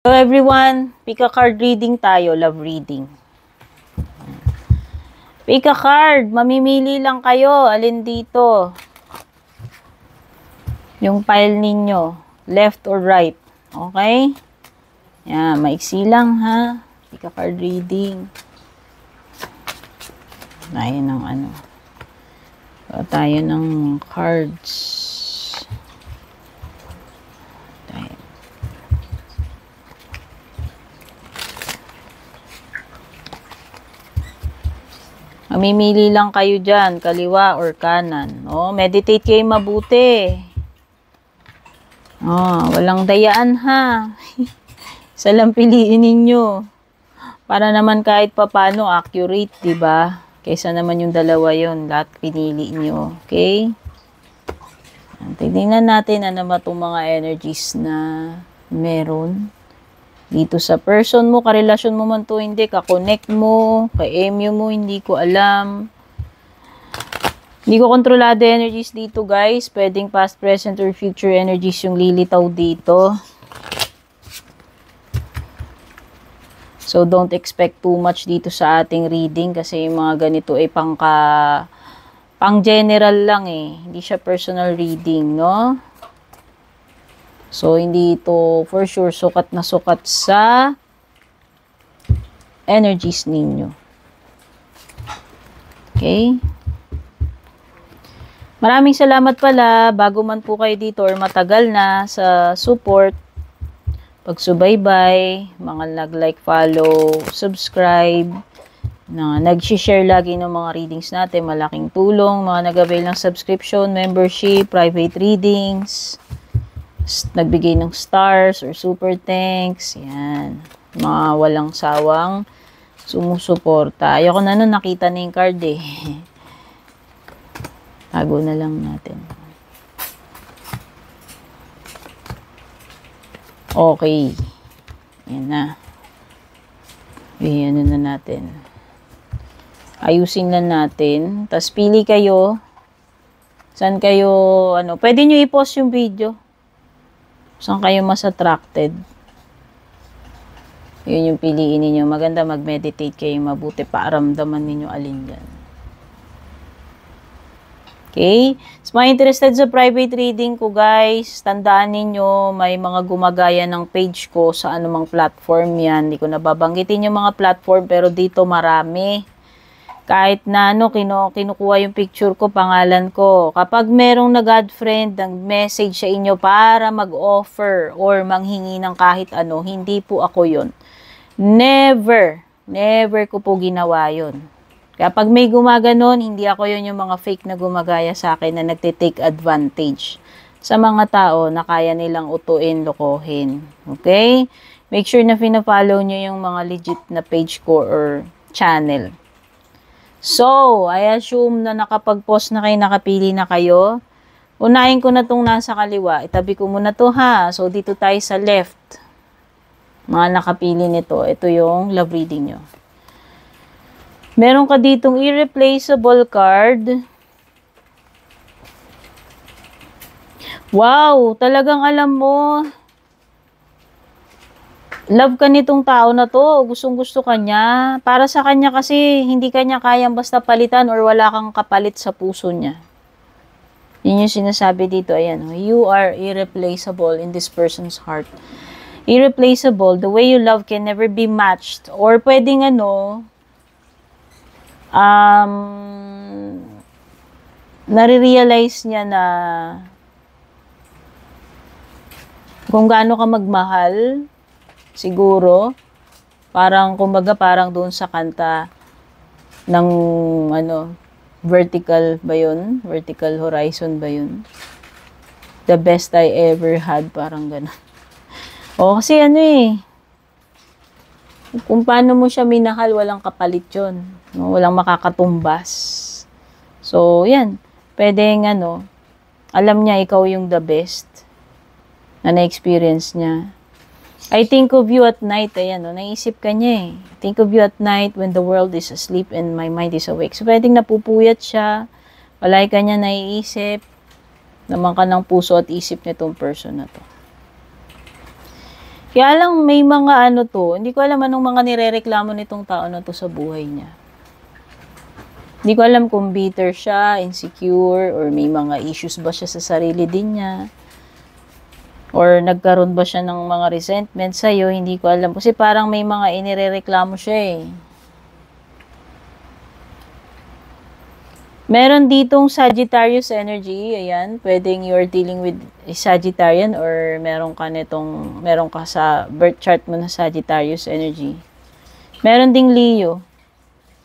So everyone, pick a card reading tayo, love reading. Pick a card, mamimili lang kayo, alin dito? Yung pile ninyo, left or right, okay? Yan, maiksi lang ha. Pick a card reading. Tayo ng ano. Tayo ng cards. Tayo. Mamimili lang kayo dyan, kaliwa or kanan. Oh, meditate kayo mabuti. Oh, walang dayaan ha. Isa lang piliin ninyo. Para naman kahit papano accurate, 'di ba? Kaysa naman yung dalawa 'yon, lahat pinili niyo, okay? Tingnan natin ano ba 'tong mga energies na meron dito sa person mo, karelasyon mo man to, hindi, ka-connect mo, ka-MU mo, hindi ko alam. Hindi ko kontrolado energies dito, guys. Pwedeng past, present, or future energies yung lilitaw dito. So, don't expect too much dito sa ating reading kasi yung mga ganito ay pang general lang eh. Hindi siya personal reading, no? So, hindi ito for sure sukat na sukat sa energies ninyo. Okay? Maraming salamat pala bago man po kayo dito or matagal na sa support, pagsubaybay, mga nag-like, follow, subscribe, na nag-share lagi ng mga readings natin, malaking tulong, mga nag-avail ng subscription, membership, private readings, nagbigay ng stars or super thanks, yan. Mga walang sawang sumusuporta. Ayoko na nun, nakita na yung card eh. Tago na lang natin. Okay. Yan na. Ano na natin. Ayusin na natin. Tapos pili kayo. Saan kayo, ano, pwede nyo i-pause yung video. Saan kayo mas attracted? Yun yung piliin ninyo. Maganda mag-meditate kayo mabuti. Paaramdaman ninyo alin yan. Okay? So, mga interested sa private reading ko, guys, tandaan ninyo, may mga gumagaya ng page ko sa anumang platform yan. Hindi ko nababanggitin yung mga platform, pero dito marami. Kahit na ano, kinukuha yung picture ko, pangalan ko. Kapag merong nag-add friend, nag-message sa inyo para mag-offer or manghingi ng kahit ano, hindi po ako yun. Never ko po ginawa yun. Kapag may gumaganon, hindi ako yun yung mga fake na gumagaya sa akin na nagtitake advantage sa mga tao na kaya nilang utuin, lokohin. Okay? Make sure na fina-follow nyo yung mga legit na page ko or channel. So, I assume na nakapag-post na kayo, nakapili na kayo. Unahin ko na itong nasa kaliwa. Itabi ko muna to ha. So, dito tayo sa left. Mga nakapili nito. Ito yung love reading nyo. Meron ka ditong irreplaceable card. Wow! Talagang alam mo. Love ka nitong tao na to, gustong-gusto ka niya. Para sa kanya kasi, hindi kanya kayang basta palitan or wala kang kapalit sa puso niya. Yun yung sinasabi dito, ayan. You are irreplaceable in this person's heart. Irreplaceable, the way you love can never be matched. Or pwedeng ano, nare-realize niya na kung gaano ka magmahal, siguro, parang, kumbaga, parang doon sa kanta ng, ano, vertical ba yun? Vertical horizon ba yun? The best I ever had, parang gano'n. O, kasi ano eh, kung paano mo siya minahal, walang kapalit yun. No? Walang makakatumbas. So, yan. Pwedeng, ano, alam niya ikaw yung the best na na-experience niya. I think of you at night, ayan, no? Naisip ka niya eh. Think of you at night when the world is asleep and my mind is awake. So, pwedeng napupuyat siya, walay ka niya naiisip, naman ka ng puso at isip nitong person na to. Kaya lang may mga ano to, hindi ko alam anong mga nirereklamo nitong tao na to sa buhay niya. Hindi ko alam kung bitter siya, insecure, or may mga issues ba siya sa sarili din niya. Or nagkaroon ba siya ng mga resentment sa'yo, hindi ko alam. Kasi parang may mga inirereklamo siya eh. Meron ditong Sagittarius energy, ayan, pwedeng you're dealing with a Sagittarian or meron ka sa birth chart mo na Sagittarius energy. Meron ding Leo,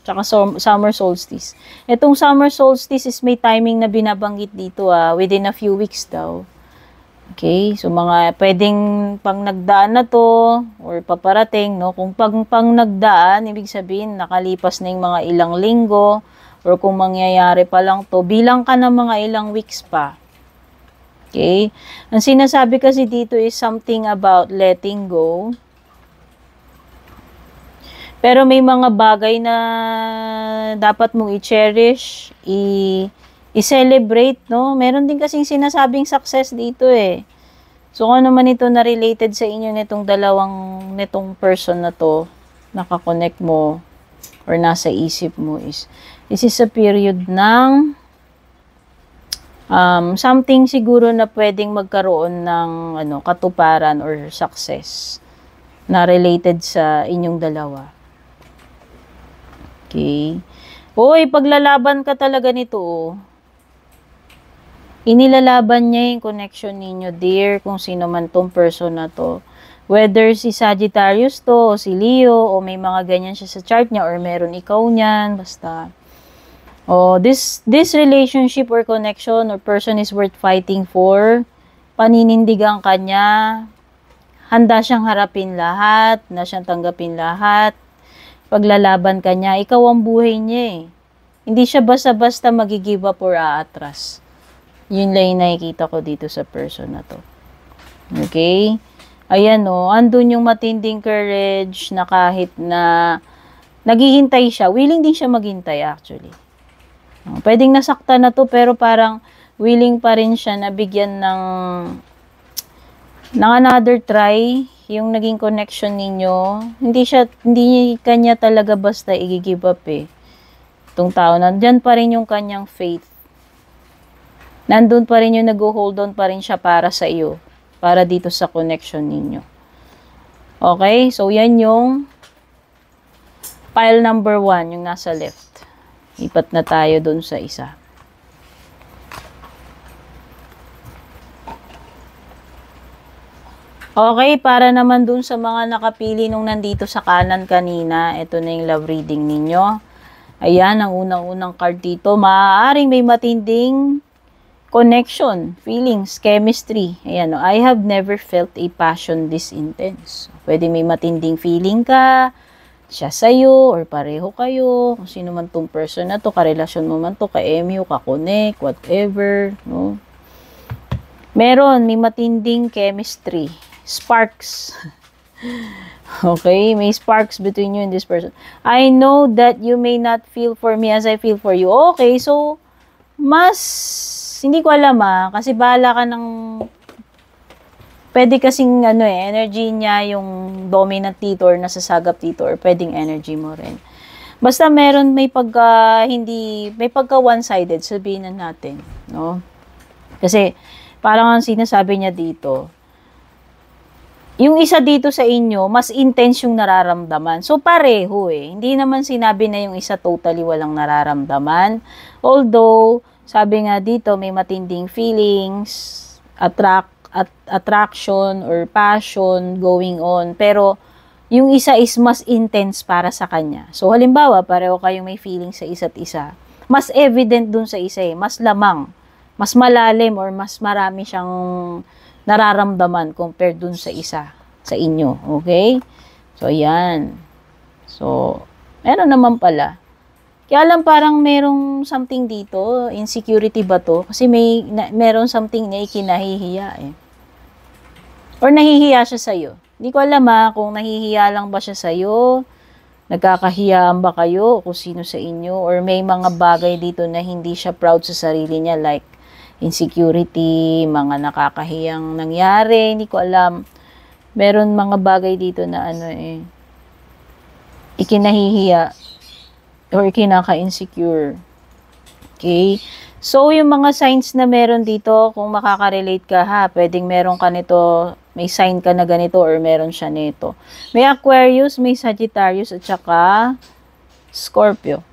tsaka summer solstice. Itong summer solstice is may timing na binabanggit dito within a few weeks daw. Okay, so mga pwedeng pang nagdaan na to or paparating, no? Kung pang nagdaan, ibig sabihin nakalipas na yung mga ilang linggo or kung mangyayari pa lang to, bilang ka ng mga ilang weeks pa. Okay? Ang sinasabi kasi dito is something about letting go. Pero may mga bagay na dapat mong i-cherish, i-celebrate, no? Meron din kasing sinasabing success dito eh. So, kung ano man ito na related sa inyo nitong person na to, nakakonect mo, or nasa isip mo is, this is a period ng something siguro na pwedeng magkaroon ng katuparan or success na related sa inyong dalawa. Okay. Hoy, paglalaban ka talaga nito. Inilalaban niya yung connection ninyo, dear, kung sino man tong person na to. Whether si Sagittarius to, o si Leo, o may mga ganyan siya sa chart niya, or meron ikaw niyan, basta. This relationship or connection or person is worth fighting for. Paninindigan ka niya. Handa siyang harapin lahat, na siyang tanggapin lahat. Paglalaban ka niya, ikaw ang buhay niya eh. Hindi siya basta-basta magigive up or aatras. Yun lang yung nakikita ko dito sa person na to. Okay? Ayan andun yung matinding courage na kahit na naghihintay siya, willing din siya maghintay actually. Pwedeng nasaktan na to pero parang willing pa rin siya na bigyan ng another try yung naging connection ninyo. Hindi kanya talaga basta i-give up eh. Itong tao, nandyan pa rin yung kanyang faith. Nandun pa rin yung nag-hold on pa rin siya para sa iyo. Para dito sa connection ninyo. Okay? So, yan yung pile number 1, yung nasa left. Ipat na tayo dun sa isa. Okay, para naman dun sa mga nakapili nung nandito sa kanan kanina, ito na yung love reading ninyo. Ayan, ang unang-unang card dito. Maaaring may matinding connection, feelings, chemistry. Ayan, I have never felt a passion this intense. Pwede may matinding feeling ka, siya sa'yo, or pareho kayo, kung sino man tong person na to, karelasyon mo man to, ka-MU, ka-connect, whatever, no? Meron, may matinding chemistry. Sparks. Okay, may sparks between you and this person. I know that you may not feel for me as I feel for you. Okay, so, hindi ko alam kasi bahala ka ng, pwede kasing energy niya yung dominant dito or nasasagap dito or pwedeng energy mo rin. Basta may pagka one-sided, sabihin na natin, no? Kasi, parang ang sinasabi niya dito, yung isa dito sa inyo, mas intense yung nararamdaman. So, pareho eh. Hindi naman sinabi na yung isa totally walang nararamdaman. Although, sabi nga dito, may matinding feelings, attraction or passion going on. Pero, yung isa is mas intense para sa kanya. So, halimbawa, pareho kayong may feelings sa isa't isa. Mas evident dun sa isa eh. Mas lamang. Mas malalim or mas marami siyang nararamdaman compared dun sa isa. Sa inyo. Okay? So, ayan. So, meron naman pala. Kaya lang parang merong something dito, insecurity ba to? Kasi meron something na ikinahihiya eh. Or nahihiya siya sa'yo. Hindi ko alam kung nahihiya lang ba siya sa'yo, nagkakahiyaan ba kayo, kung sino sa inyo, or may mga bagay dito na hindi siya proud sa sarili niya, like insecurity, mga nakakahiyang nangyari, hindi ko alam. Meron mga bagay dito na ano ikinahihiya or kinaka-insecure. Okay? So, yung mga signs na meron dito, kung makaka-relate ka ha, pwedeng meron ka nito, may sign ka na ganito or meron siya nito. May Aquarius, may Sagittarius, at saka Scorpio.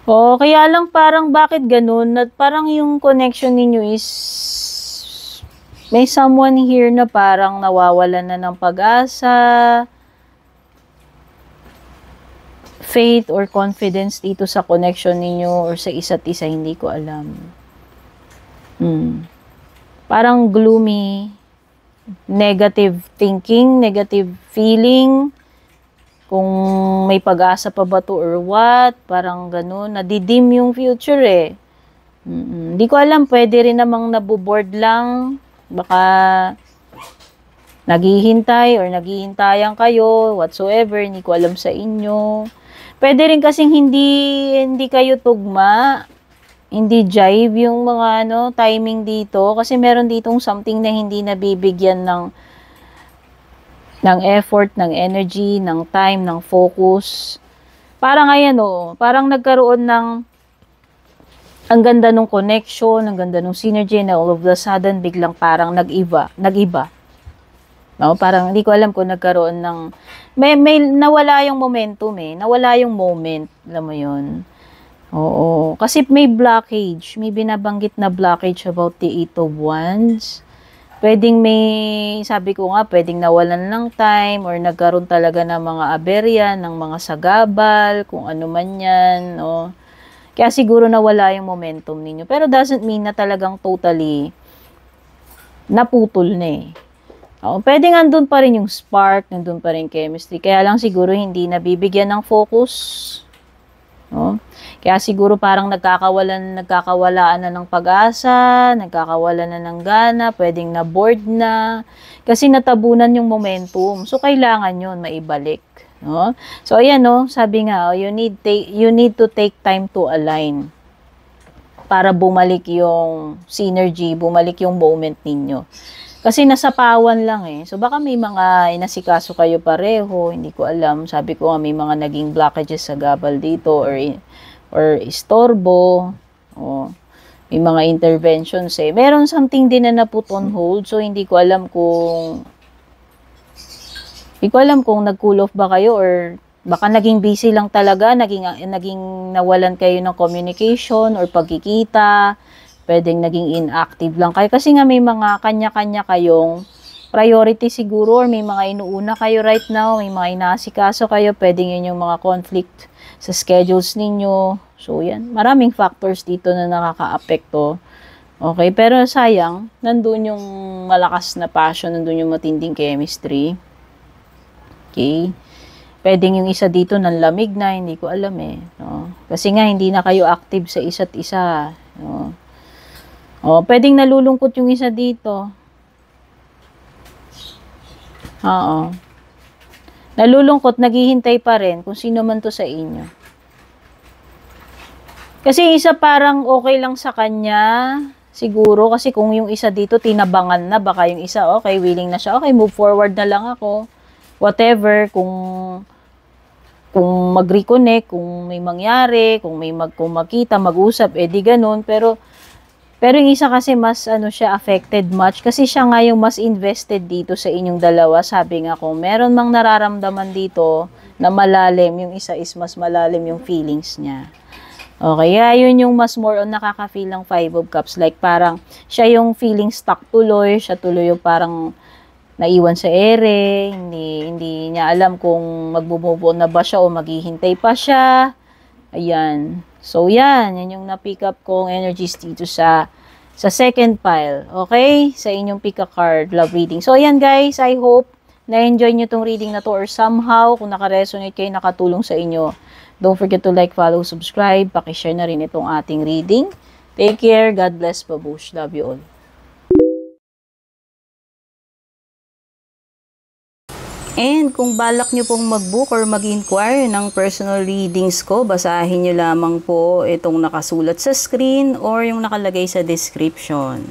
Oh, kaya lang parang bakit ganun? At parang yung connection ninyo is may someone here na parang nawawalan na ng pag-asa, faith or confidence dito sa connection ninyo or sa isa't isa, hindi ko alam. Parang gloomy, negative thinking, negative feeling, kung may pag-asa pa ba to or what, parang ganun, nadidim yung future Hindi ko alam, pwede rin namang naboboard lang, baka naghihintay or naghihintayan kayo, whatsoever, hindi ko alam sa inyo. Pwede rin kasing hindi kayo tugma, hindi jive yung mga timing dito, kasi meron ditong something na hindi nabibigyan ng effort, ng energy, ng time, ng focus. Parang parang nagkaroon ng ang ganda ng connection, ang ganda ng synergy, na all of the sudden biglang parang nag-iba. No, parang hindi ko alam kung nagkaroon ng may nawala yung momentum nawala yung moment, alam mo yun. Oo, kasi may blockage, may binabanggit na blockage about the 8 of Wands. Pwedeng sabi ko nga, pwedeng nawalan ng time or nagkaroon talaga ng mga aberya, ng mga sagabal, kung ano man yan, no. Kaya siguro nawala yung momentum ninyo. Pero doesn't mean na talagang totally naputol na pwedeng andun pa rin yung spark, nandun pa rin chemistry. Kaya lang siguro hindi nabibigyan ng focus. No? Kaya siguro parang nagkakawalaan na ng pag-asa, nagkakawalan na ng gana, pwedeng na-bored na. Kasi natabunan yung momentum. So, kailangan yun maibalik. No? So, ayan, sabi nga, you need to take time to align para bumalik yung synergy, bumalik yung moment ninyo. Kasi nasapawan lang So, baka may mga inasikaso kayo pareho, hindi ko alam. Sabi ko may mga naging blockages sa gabal dito or istorbo. May mga interventions Meron something din na put on hold. So, hindi ko alam kung nag-cool off ba kayo or baka naging busy lang talaga, naging nawalan kayo ng communication or pagkikita. Pwedeng naging inactive lang kayo. Kasi nga may mga kanya-kanya kayong priority siguro or may mga inuuna kayo right now, may mga inaasikaso kayo, pwedeng yun yung mga conflict sa schedules ninyo. So, yan. Maraming factors dito na nakaka-apekto. Okay, pero sayang, nandun yung malakas na passion, nandun yung matinding chemistry. Okay. Pwedeng yung isa dito nanlamig na, hindi ko alam No? Kasi nga, hindi na kayo active sa isa't isa. No? Pwedeng nalulungkot yung isa dito. Nalulungkot, naghihintay pa rin kung sino man to sa inyo. Kasi isa parang okay lang sa kanya, siguro, kasi kung yung isa dito tinabangan na, baka yung isa, okay, willing na siya, okay, move forward na lang ako. Whatever, kung mag-reconnect, kung may mangyari, kung magkita, mag-usap, di ganun, pero yung isa kasi mas siya affected much kasi siya nga yung mas invested dito sa inyong dalawa. Sabi nga kung meron mang nararamdaman dito na malalim, yung isa is mas malalim yung feelings niya. Okay, yun yung mas more on nakaka-feel ng 5 of Cups. Like parang siya yung feeling stuck tuloy, siya tuloy yung parang naiwan sa ere, hindi niya alam kung magbo-move on na ba siya o maghihintay pa siya. Ayan. So, yan yung na-pick up kong energies dito sa second pile. Okay? Sa inyong pick a card, love reading. So, ayan guys, I hope na-enjoy nyo tong reading na to or somehow, kung naka-resonate kayo, nakatulong sa inyo. Don't forget to like, follow, subscribe. Pakishare na rin itong ating reading. Take care. God bless. Babush. Love you all. And kung balak nyo pong mag-book or mag-inquire ng personal readings ko, basahin nyo lamang po itong nakasulat sa screen or yung nakalagay sa description.